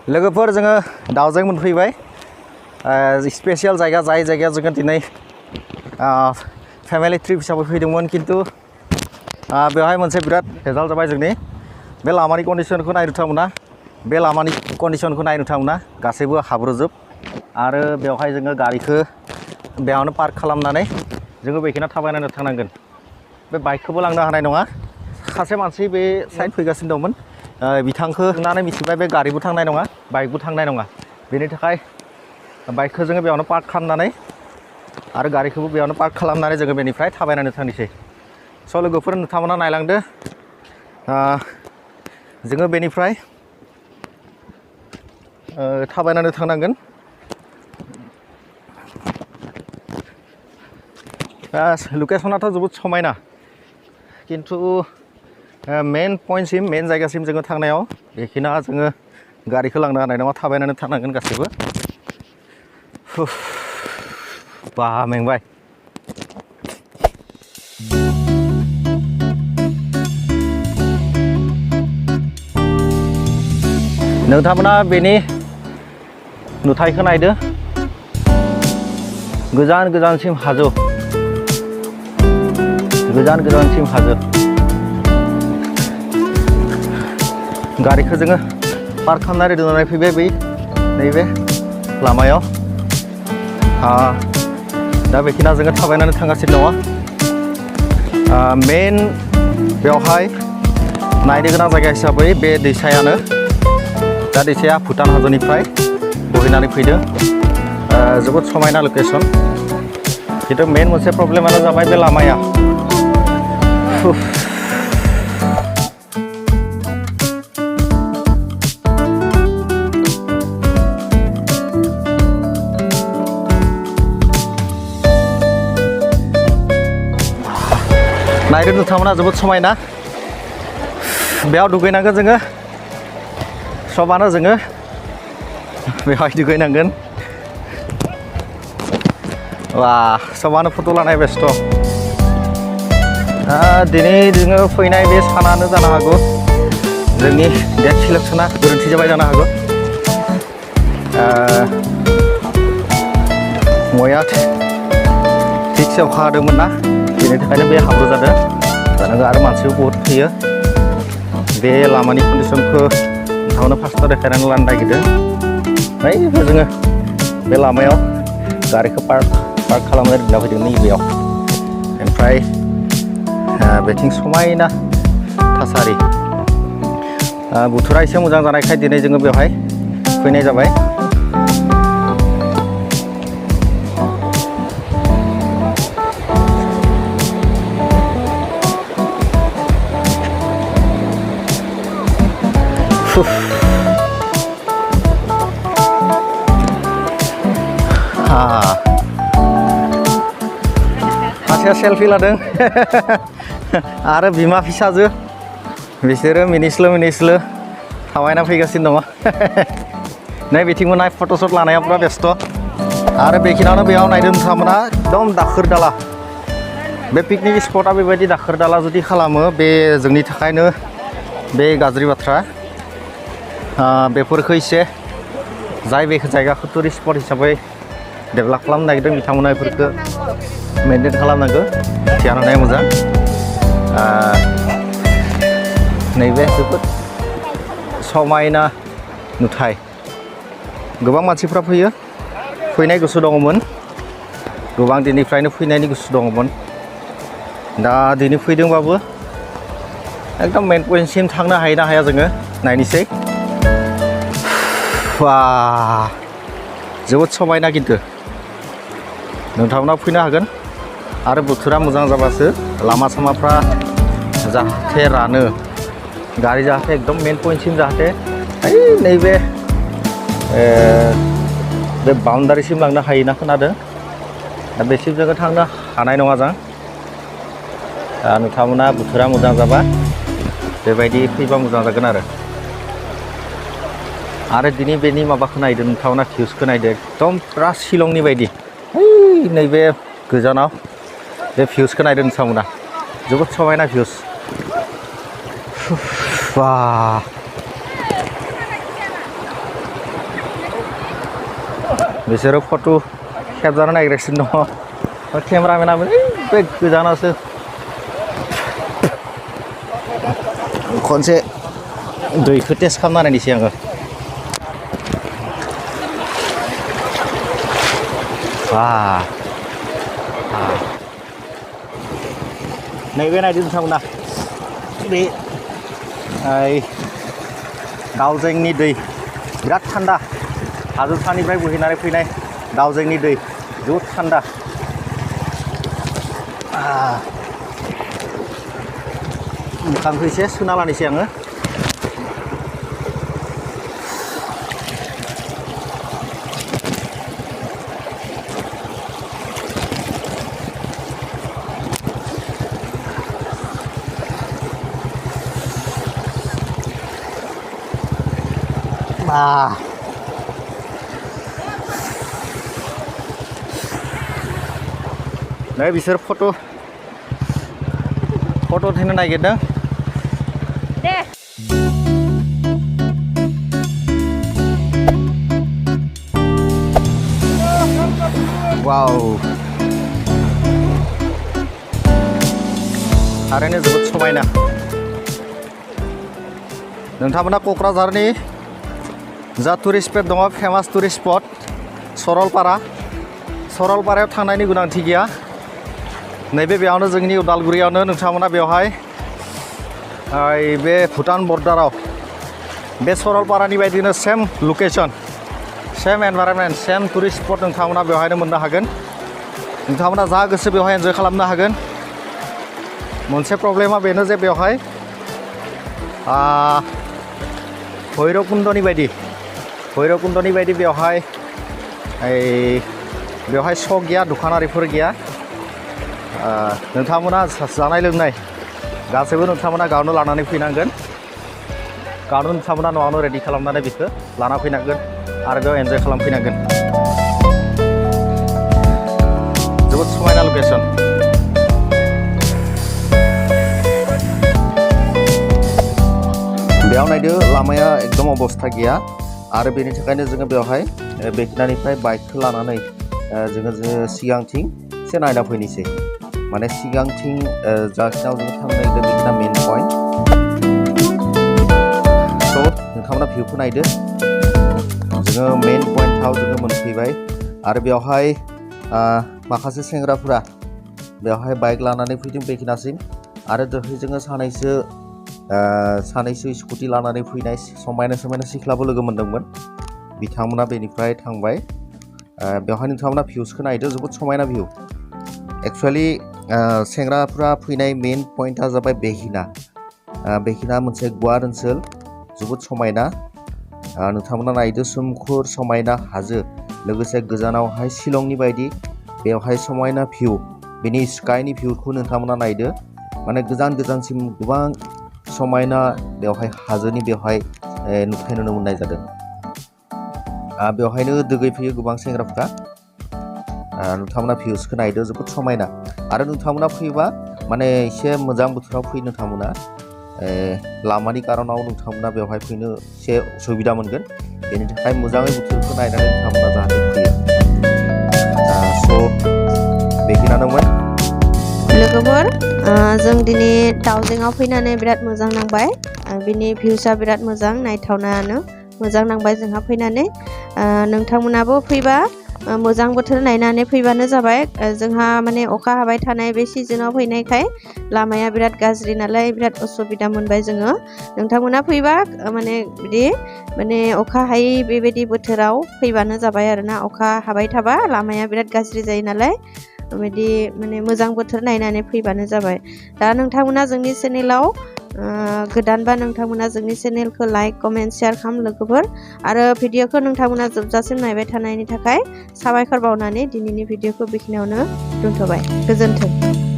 लोगोफोर जोङो दावजें मोनफैबाय स्पेशल जायगा जाय जायगायाव जोङो दिनै फेमिलि ट्रिप हिसाबै फैदोंमोन खिन्थु बेवहाय मोनसे बिराद रिजाल्ट जाबाय जोंनि बे लामानि कन्डिशनखौ नायनो थांमोना बे लामानि कन्डिशनखौ नायनो थांमोना गासैबो हाब्रुजोब आरो बेवहाय जोङो गारिखौ बेयावनो पार्क खालामनानै जोङो बेखिना थाबायनानै थांनांगोन बे बाइकखौबो लांनो हानाय नङा सासे मानसि बे साइड फैगासिनो दंमोन बिथांखौ नुनानै मिथिबाय बे गारिबो थांनाय नङा बाइकबो थांनाय नङा बेनि थाखाय बाइकखौ जोङो बेयावनो पार्क खालामनानै आरो गारिखौबो बेयावनो पार्क खालामनानै जोङो बेनिफ्राय थाबायनानै थांनोसै स' लोगोफोर नोंथांमोना नायलांदो जोङो बेनिफ्राय थाबायनानै थांनांगोन लकेसनाथ' जोबोद समायना खिन्थु मेन पइन्टसिम मेन जायगासिम जोङो थांनायाव बेखिना जोङो गारिखौ लांनो हानाय नङा थाबायनानै थांनांगोन गासैबो बा मेंबाय नोंथांमोना बेनि नुथायखौ नायदो गोजान गोजानसिम हाजो गोजान गोजानसिम हाजो गारिखौ जोङो पार्क खालामनानै दोननानै फैबाय बै नैबे लामायाव दा बेखिना जोङो थाबायनानै थांगासिनो दङ मेन बेवहाय नायनो गोनां जायगा हिसाबै बे दैसायानो दा दैसाया भुटान हाजोनिफ्राय बोहैनानै फैदों जोबोद समायना लकेसन खिन्थु मेन मोनसे प्रब्लेमानो जाबाय बे लामाया नायदो नोंथांमोना जोबोद समायना बेयाव दुगैनांगोन जोङो सबानो जोङो बेवहाय दुगैनांगोन वा सबानो फट' लानाय बेस्थ' दिनै जोङो फैनाय बे सानानो जानो हागौ जोंनि डेट सिलेक्सना गोरोन्थि जाबाय जानो हागौ मया थिगसे अखा हादोंमोन ना बेनि थाखायनो बे हाब्रु जादों जानांगौ आरो मानसिबो बहुत फैयो बे लामानि कन्डिसनखौ नोंथांमोननो फार्स्टआव देखायनानै लानो नागिरदों ओमफ्राय जोङो बे लामायाव गारिखौ पार्क खालामनानै दोनना फैदों नैबेयाव ओमफ्राय बेथिं समायना थासारि बोथोरा एसे मोजां जानायखाय दिनै जोङो बेवहाय फैनाय जाबाय मानसिया सेल्फि लादों आरो बिमा फिसाजो बिसोरो मिनिस्लो थाबायना फैगासिनो दङ नै बिथिंबो नाय फट'शट लानायाव पुरा बेस्थ' आरो बेखिनियावनो बेयाव नायदों नोंथांमोना एकदम दाखोर दाला बे पिकनिक स्पटआ बेबायदि दाखोर दाला जुदि खालामो बे जोंनि थाखायनो बे गाज्रि बाथ्रा बेफोरखौ एसे जाय बे जायगाखौ टुरिस्ट स्पट हिसाबै डेभेलप खालामनो नागिरदों बिथांमोना बेफोरखौ मेनटेन खालामनांगौ ध्यान होनाया मोजां नैबे जोबोद समायना नुथाय गोबां मानसिफ्रा फैनाय गोसो दङमोन गोबां दिननिफ्रायनो फैनायनि गोसो दङमोन दा दिनै फैदोंबाबो एकदम मेन पइन्टसिम थांनो हायो ना हाया जोङो नायनोसै जोबोद समायना खिन्थु नोंथांमोना फैनो हागोन आरो बोथोरा मोजां जाबासो लामा सामाफ्रा जाहाथे रानो गारि जाहाथे एकदम मेन पइन्टसिम जाहाथे नैबे बे बाउन्डारिसिम लांनो हायो ना खोनादों दा बेसिम जोङो थांनो हानाय नङा जों नोंथांमोना बोथोरा मोजां जाबा बेबायदि फैबा मोजां जागोन आरो दिनै बेनि माबाखौ नायदो नोंथांमोना भिउसखौ नायदो एकदम पुरा शिलंनि बायदि नैबे गोजानाव बे भिउसखौ नायदो नोंथांमोना जोबोद समायना भिउस बिसोरो फट' खेबजानो नागिरगासिनो दङ केमेरामेनाबो बे गोजानावसो खनसे दैखौ टेस्ट खालामना नायनोसै आङो नैबे नायदो नोंथांमोना बे दावजेंनि दै बिराद थान्दा हाजोसानिफ्राय बोहैनानै फैनाय दावजेंनि दै जोबोद थान्दा मोखांखौ एसे सुना लानोसै आङो नै बिसोर फट' थैनो नागिरदों दे वाव थारैनो जोबोद समायना नोंथांमोना क'क्राझारनि जा टुरिस्ट स्पट दङ फेमास टुरिस्ट स्पट सरलपारायाव थांनायनि गोनांथि गैया नैबे बेयावनो जोंनि उदालगुरियावनो नोंथांमोना बेवहाय बे भुटान बर्डाराव बे सरलपारानि बायदिनो same location same environment same tourist spot नोंथांमोना बेवहायनो मोननो हागोन नोंथांमोना जा गोसो बेवहाय एन्जय खालामनो हागोन मोनसे प्रब्लेमा बेनो जे बेवहाय भैरबकुन्दनि बायदि बेवहाय स' गैया दखानारिफोर गैया नोंथांमोना जानाय लोंनाय गासैबो नोंथांमोना गावनो लानानै फैनांगोन गावनो नोंथांमोना न'आवनो रेडि खालामनानै बेखौ लाना फैनांगोन आरो बेयाव एन्जय खालामफैनांगोन जोबोद समायना लकेसन बेयाव नायदो लामाया एकदम अबस्था गैया आरो बेनि थाखायनो जोङो बेवहाय बेखिनिफ्राय बाइकखौ लानानै जोङो सिगांथिं एसे नायना फैनोसै माने सिगांथिं जाखिनाव जोङो थांनो नागिरदों बेखिना मेन पइन्ट स' नोंथांमोना भिउखौ नायदो जोङो मेन पइन्टआव जोङो मोनफैबाय आरो बेवहाय माखासे सेंग्राफोरा बेवहाय बाइक लानानै फैदों बेखिनासिम आरो दहाय जोङो सानैसो स्कुटि लानानै फैनाय समायना सिख्लाबो लोगो मोनदोंमोन बिथांमोना बेनिफ्राय थांबाय बेवहाय नोंथांमोना भिउसखौ नायदो जोबोद समायना भिउ एक्सुवेलि सेंग्राफोरा फैनाय मेन पइन्टआ जाबाय बेखिना मोनसे गुवार ओनसोल जोबोद समायना नोंथांमोना नायदो सोमखोर समायना हाजो लोगोसे गोजानावहाय शिलंनि बायदि बेवहाय समायना भिउ बेनि स्काइनि भिउखौ नोंथांमोना नायदो माने गोजानसिम गोबां समायना बेवहाय हाजोनि बेवहाय नुथाय नुनो मोननाय जादों बेवहायनो दोगैफैयो गोबां सेंग्राफोरा नोंथांमोना भिउसखौ नायदो जोबोद समायना आरो नोंथांमोना फैबा माने एसे मोजां बोथोराव फैनो नोंथांमोना लामानि कारनाव नोंथांमोना बेवहाय फैनो एसे सुबिदा मोनगोन बेनि थाखाय मोजाङै बोथोरखौ नायनानै नोंथांमोना जाहाथे फैयो स' बेखिनियानोमोन लोगोफोर जों दिनै दावजेंआव फैनानै बिराद मोजां नांबाय बिनि भिउसआ बिराद मोजां नायथावनायानो मोजां नांबाय जोंहा फैनानै नोंथांमोनाबो फैबा मोजां बोथोर नायनानै फैबानो जाबाय जोंहा माने अखा हाबाय थानाय बे सिजनाव फैनायखाय लामाया बिराद गाज्रि नालाय बिराद असुबिदा मोनबाय जोङो नोंथांमोना फैबा माने बिदि माने अखा हायै बेबायदि बोथोराव फैबानो जाबाय आरोना अखा हाबाय थाबा लामाया बिराद गाज्रि जायो नालाय बिदि माने मोजां बोथोर नायनानै फैबानो जाबाय दा नोंथांमोना जोंनि चेनेलाव गोदानबा नोंथांमोना जोंनि चेनेलखौ लाइक कमेन्ट शेयार खालाम लोगोफोर आरो भिडिअखौ नोंथांमोना जोबजासिम नायबाय थानायनि थाखाय साबायखर बावनानै दिनैनि भिडिअखौ बेखिनियावनो दोनथ'बाय गोजोन्थों